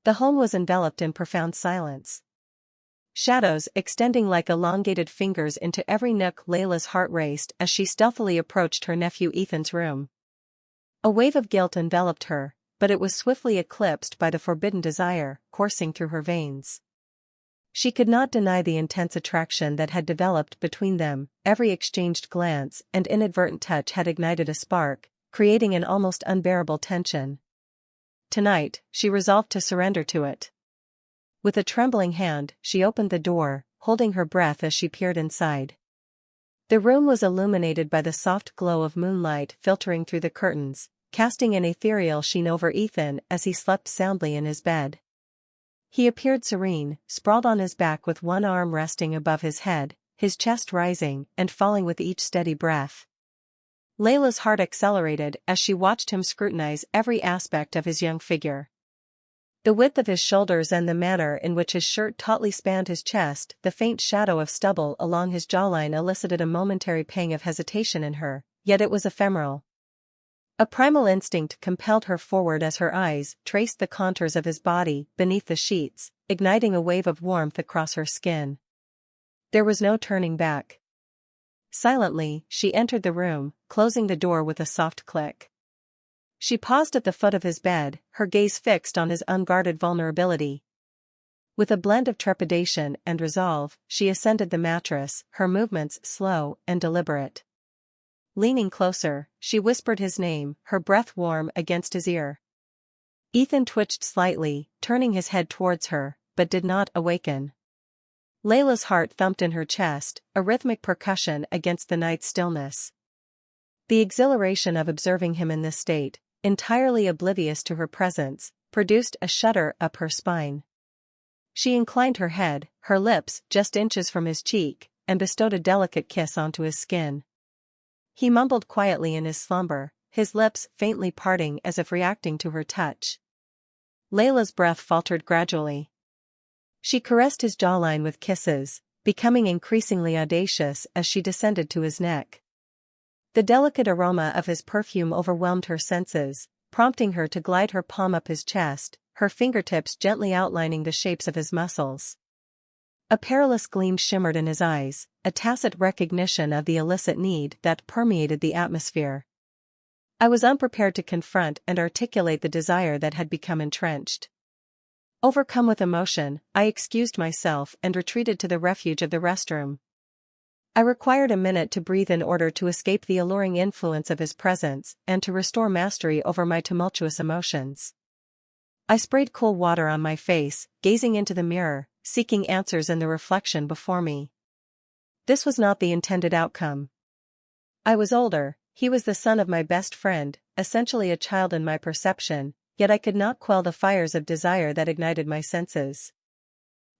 The home was enveloped in profound silence. Shadows extending like elongated fingers into every nook. Layla's heart raced as she stealthily approached her nephew Ethan's room. A wave of guilt enveloped her, but it was swiftly eclipsed by the forbidden desire coursing through her veins. She could not deny the intense attraction that had developed between them. Every exchanged glance and inadvertent touch had ignited a spark, creating an almost unbearable tension. Tonight, she resolved to surrender to it. With a trembling hand, she opened the door, holding her breath as she peered inside. The room was illuminated by the soft glow of moonlight filtering through the curtains, casting an ethereal sheen over Ethan as he slept soundly in his bed. He appeared serene, sprawled on his back with one arm resting above his head, his chest rising and falling with each steady breath. Layla's heart accelerated as she watched him scrutinize every aspect of his young figure. The width of his shoulders and the manner in which his shirt tautly spanned his chest, the faint shadow of stubble along his jawline elicited a momentary pang of hesitation in her, yet it was ephemeral. A primal instinct compelled her forward as her eyes traced the contours of his body beneath the sheets, igniting a wave of warmth across her skin. There was no turning back. Silently, she entered the room, closing the door with a soft click. She paused at the foot of his bed, her gaze fixed on his unguarded vulnerability. With a blend of trepidation and resolve, she ascended the mattress, her movements slow and deliberate. Leaning closer, she whispered his name, her breath warm against his ear. Ethan twitched slightly, turning his head towards her, but did not awaken. Layla's heart thumped in her chest, a rhythmic percussion against the night's stillness. The exhilaration of observing him in this state, entirely oblivious to her presence, produced a shudder up her spine. She inclined her head, her lips just inches from his cheek, and bestowed a delicate kiss onto his skin. He mumbled quietly in his slumber, his lips faintly parting as if reacting to her touch. Layla's breath faltered gradually. She caressed his jawline with kisses, becoming increasingly audacious as she descended to his neck. The delicate aroma of his perfume overwhelmed her senses, prompting her to glide her palm up his chest, her fingertips gently outlining the shapes of his muscles. A perilous gleam shimmered in his eyes, a tacit recognition of the illicit need that permeated the atmosphere. I was unprepared to confront and articulate the desire that had become entrenched. Overcome with emotion, I excused myself and retreated to the refuge of the restroom. I required a minute to breathe in order to escape the alluring influence of his presence and to restore mastery over my tumultuous emotions. I sprayed cool water on my face, gazing into the mirror, seeking answers in the reflection before me. This was not the intended outcome. I was older, he was the son of my best friend, essentially a child in my perception, yet I could not quell the fires of desire that ignited my senses.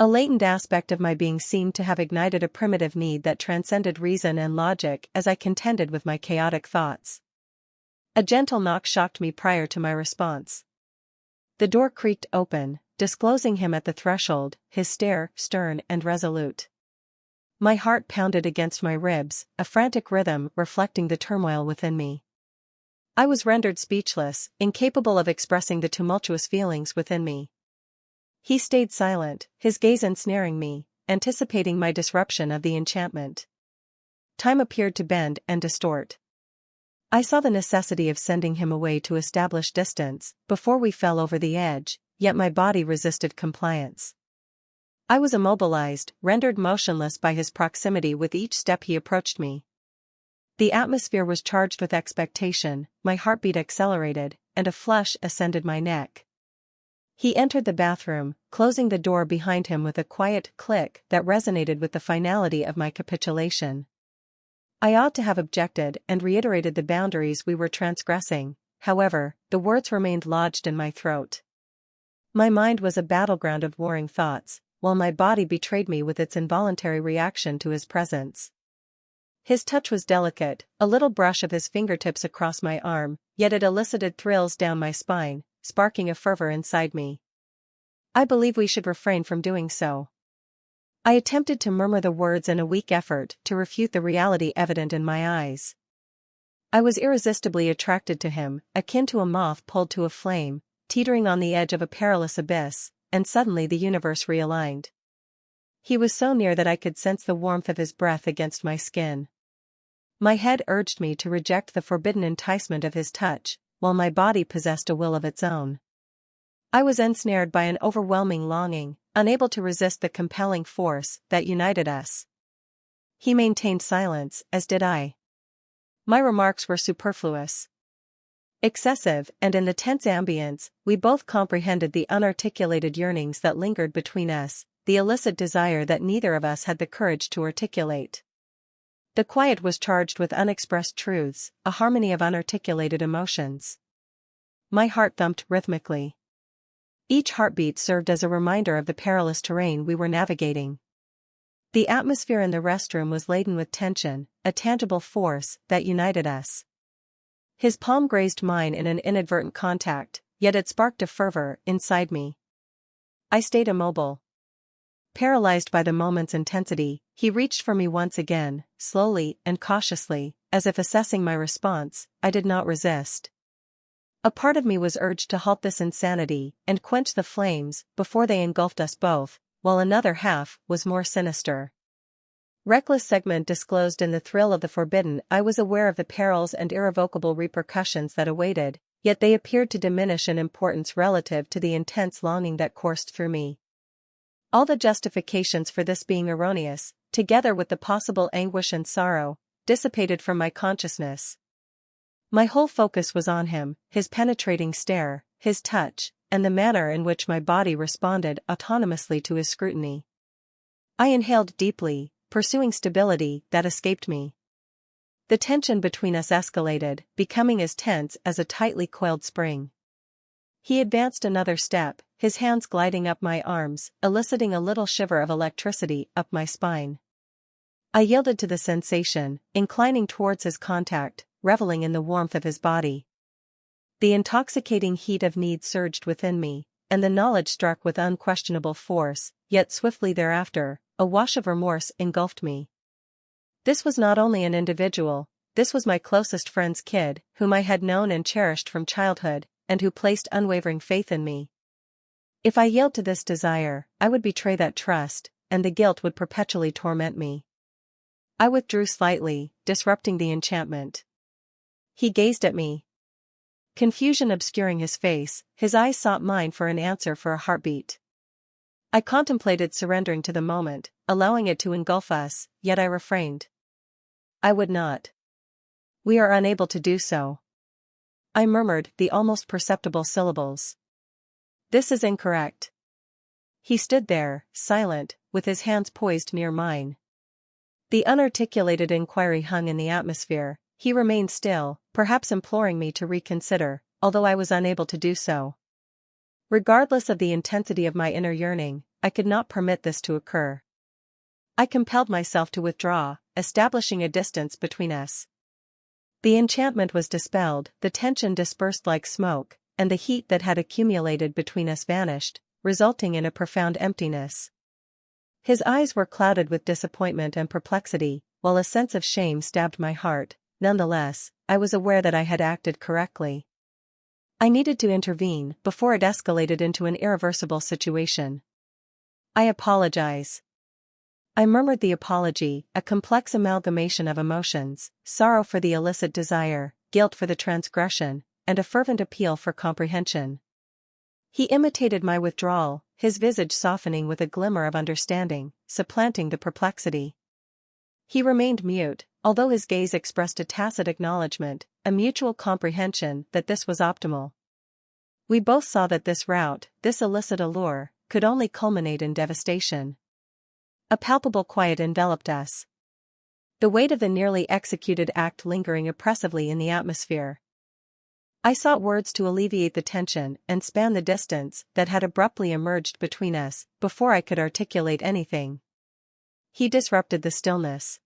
A latent aspect of my being seemed to have ignited a primitive need that transcended reason and logic as I contended with my chaotic thoughts. A gentle knock shocked me prior to my response. The door creaked open, disclosing him at the threshold, his stare stern and resolute. My heart pounded against my ribs, a frantic rhythm reflecting the turmoil within me. I was rendered speechless, incapable of expressing the tumultuous feelings within me. He stayed silent, his gaze ensnaring me, anticipating my disruption of the enchantment. Time appeared to bend and distort. I saw the necessity of sending him away to establish distance, before we fell over the edge, yet my body resisted compliance. I was immobilized, rendered motionless by his proximity with each step he approached me. The atmosphere was charged with expectation, my heartbeat accelerated, and a flush ascended my neck. He entered the bathroom, closing the door behind him with a quiet click that resonated with the finality of my capitulation. I ought to have objected and reiterated the boundaries we were transgressing, however, the words remained lodged in my throat. My mind was a battleground of warring thoughts, while my body betrayed me with its involuntary reaction to his presence. His touch was delicate, a little brush of his fingertips across my arm, yet it elicited thrills down my spine, sparking a fervor inside me. I believe we should refrain from doing so. I attempted to murmur the words in a weak effort to refute the reality evident in my eyes. I was irresistibly attracted to him, akin to a moth pulled to a flame, teetering on the edge of a perilous abyss, and suddenly the universe realigned. He was so near that I could sense the warmth of his breath against my skin. My head urged me to reject the forbidden enticement of his touch, while my body possessed a will of its own. I was ensnared by an overwhelming longing, unable to resist the compelling force that united us. He maintained silence, as did I. My remarks were superfluous, excessive, and in the tense ambience, we both comprehended the unarticulated yearnings that lingered between us, the illicit desire that neither of us had the courage to articulate. The quiet was charged with unexpressed truths, a harmony of unarticulated emotions. My heart thumped rhythmically. Each heartbeat served as a reminder of the perilous terrain we were navigating. The atmosphere in the restroom was laden with tension, a tangible force that united us. His palm grazed mine in an inadvertent contact, yet it sparked a fervor inside me. I stayed immobile. Paralyzed by the moment's intensity, he reached for me once again, slowly and cautiously, as if assessing my response. I did not resist. A part of me was urged to halt this insanity and quench the flames before they engulfed us both, while another half was more sinister. Reckless segment disclosed in the thrill of the forbidden. I was aware of the perils and irrevocable repercussions that awaited, yet they appeared to diminish in importance relative to the intense longing that coursed through me. All the justifications for this being erroneous, together with the possible anguish and sorrow, dissipated from my consciousness. My whole focus was on him, his penetrating stare, his touch, and the manner in which my body responded autonomously to his scrutiny. I inhaled deeply, pursuing stability that escaped me. The tension between us escalated, becoming as tense as a tightly coiled spring. He advanced another step, his hands gliding up my arms, eliciting a little shiver of electricity up my spine. I yielded to the sensation, inclining towards his contact, reveling in the warmth of his body. The intoxicating heat of need surged within me, and the knowledge struck with unquestionable force, yet swiftly thereafter, a wash of remorse engulfed me. This was not only an individual, this was my closest friend's kid, whom I had known and cherished from childhood, and who placed unwavering faith in me. If I yielded to this desire, I would betray that trust, and the guilt would perpetually torment me. I withdrew slightly, disrupting the enchantment. He gazed at me. Confusion obscuring his face, his eyes sought mine for an answer for a heartbeat. I contemplated surrendering to the moment, allowing it to engulf us, yet I refrained. I would not. We are unable to do so. I murmured the almost perceptible syllables. This is incorrect. He stood there, silent, with his hands poised near mine. The unarticulated inquiry hung in the atmosphere. He remained still, perhaps imploring me to reconsider, although I was unable to do so. Regardless of the intensity of my inner yearning, I could not permit this to occur. I compelled myself to withdraw, establishing a distance between us. The enchantment was dispelled, the tension dispersed like smoke, and the heat that had accumulated between us vanished, resulting in a profound emptiness. His eyes were clouded with disappointment and perplexity, while a sense of shame stabbed my heart. Nonetheless, I was aware that I had acted correctly. I needed to intervene before it escalated into an irreversible situation. I apologize. I murmured the apology, a complex amalgamation of emotions, sorrow for the illicit desire, guilt for the transgression, and a fervent appeal for comprehension. He imitated my withdrawal, his visage softening with a glimmer of understanding, supplanting the perplexity. He remained mute, although his gaze expressed a tacit acknowledgement, a mutual comprehension that this was optimal. We both saw that this route, this illicit allure, could only culminate in devastation. A palpable quiet enveloped us. The weight of the nearly executed act lingering oppressively in the atmosphere. I sought words to alleviate the tension and span the distance that had abruptly emerged between us before I could articulate anything. He disrupted the stillness.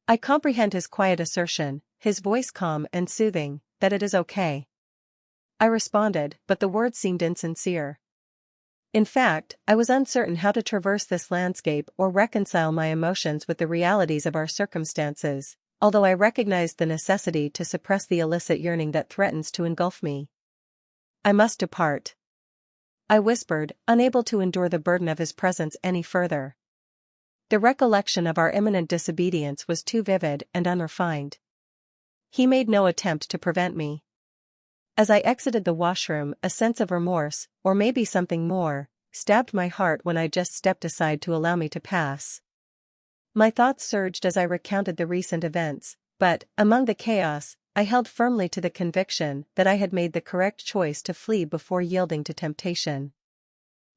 I comprehend his quiet assertion, his voice calm and soothing, that it is okay. I responded, but the words seemed insincere. In fact, I was uncertain how to traverse this landscape or reconcile my emotions with the realities of our circumstances, although I recognized the necessity to suppress the illicit yearning that threatens to engulf me. I must depart," I whispered, unable to endure the burden of his presence any further. The recollection of our imminent disobedience was too vivid and unrefined. He made no attempt to prevent me. As I exited the washroom, a sense of remorse, or maybe something more, stabbed my heart when I just stepped aside to allow me to pass. My thoughts surged as I recounted the recent events, but, among the chaos, I held firmly to the conviction that I had made the correct choice to flee before yielding to temptation.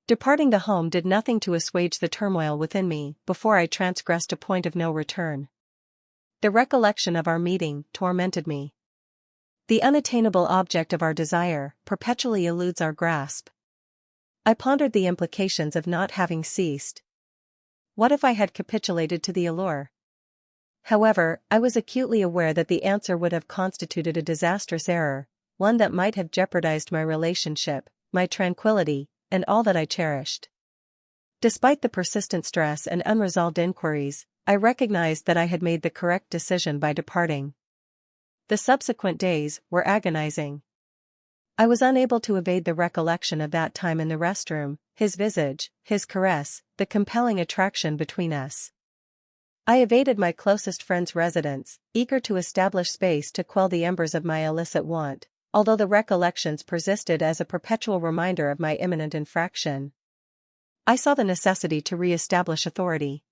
Departing the home did nothing to assuage the turmoil within me before I transgressed a point of no return. The recollection of our meeting tormented me. The unattainable object of our desire perpetually eludes our grasp. I pondered the implications of not having ceased. What if I had capitulated to the allure? However, I was acutely aware that the answer would have constituted a disastrous error, one that might have jeopardized my relationship, my tranquility, and all that I cherished. Despite the persistent stress and unresolved inquiries, I recognized that I had made the correct decision by departing. The subsequent days were agonizing. I was unable to evade the recollection of that time in the restroom, his visage, his caress, the compelling attraction between us. I evaded my closest friend's residence, eager to establish space to quell the embers of my illicit want, although the recollections persisted as a perpetual reminder of my imminent infraction. I saw the necessity to re-establish authority.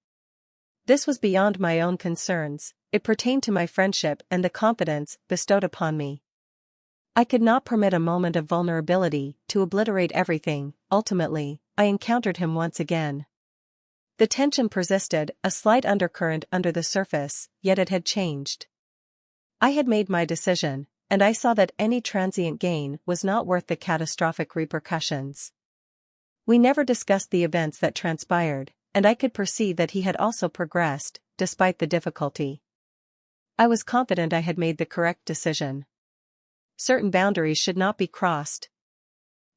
This was beyond my own concerns, it pertained to my friendship and the confidence bestowed upon me. I could not permit a moment of vulnerability to obliterate everything. Ultimately, I encountered him once again. The tension persisted, a slight undercurrent under the surface, yet it had changed. I had made my decision, and I saw that any transient gain was not worth the catastrophic repercussions. We never discussed the events that transpired, and I could perceive that he had also progressed, despite the difficulty. I was confident I had made the correct decision. Certain boundaries should not be crossed.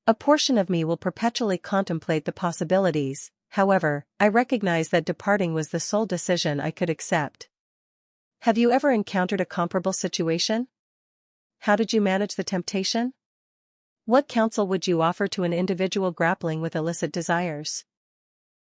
A portion of me will perpetually contemplate the possibilities. However, I recognize that departing was the sole decision I could accept. Have you ever encountered a comparable situation? How did you manage the temptation? What counsel would you offer to an individual grappling with illicit desires?